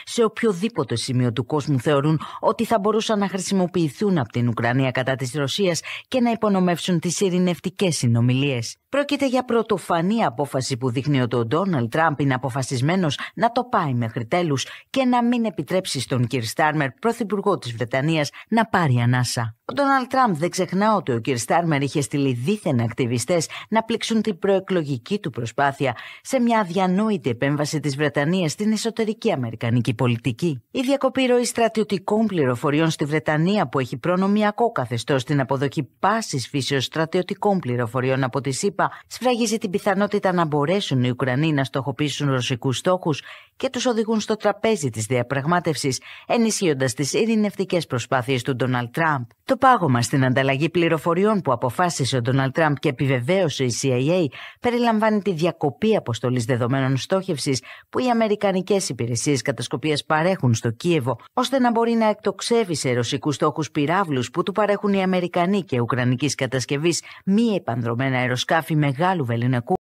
σε οποιοδήποτε σημείο του κόσμου θεωρούν ότι θα μπορούσαν να χρησιμοποιηθούν από την Ουκρανία κατά της Ρωσίας και να υπονομεύσουν τις ειρηνευτικές συνομιλίες. Πρόκειται για πρωτοφανή απόφαση που δείχνει ότι ο Ντόναλντ Τραμπ είναι αποφασισμένος να το πάει μέχρι τέλους και να μην επιτρέψει στον Κιρ Στάρμερ, πρωθυπουργό της Βρετανίας, να πάρει ανάσα. Ο Ντόναλντ Τραμπ δεν ξεχνά ότι ο Κιρ Στάρμερ είχε στείλει δίθεν ακτιβιστές να πλήξουν την προεκλογική του προσπάθεια σε μια αδιανόητη επέμβαση της Βρετανίας στην εσωτερική αμερικανική πολιτική. Η διακοπή ροής στρατιωτικών πληροφοριών στη Βρετανία, που έχει προνομιακό καθεστώς στην αποδοχή πάσης φύσεως στρατιωτικών πληροφοριών από τη ΣΥΠΑ, σφραγίζει την πιθανότητα να μπορέσουν οι Ουκρανοί να στοχοποιήσουν ρωσικούς στόχους και τους οδηγούν στο τραπέζι της διαπραγμάτευσης, ενισχύοντας τις ειρηνευτικές προσπάθειες του Ντόναλντ Τραμπ. Το πάγωμα στην ανταλλαγή πληροφοριών που αποφάσισε ο Ντόναλντ Τραμπ και επιβεβαίωσε η CIA περιλαμβάνει τη διακοπή αποστολής δεδομένων στόχευσης που οι αμερικανικές υπηρεσίες κατασκοπίας παρέχουν στο Κίεβο, ώστε να μπορεί να εκτοξεύει σε ρωσικούς στόχους πυράβλους που του παρέχουν οι Αμερικανοί και ουκρανικής κατασκευής μη επανδρομένα αεροσκάφη μεγάλου βεληνικού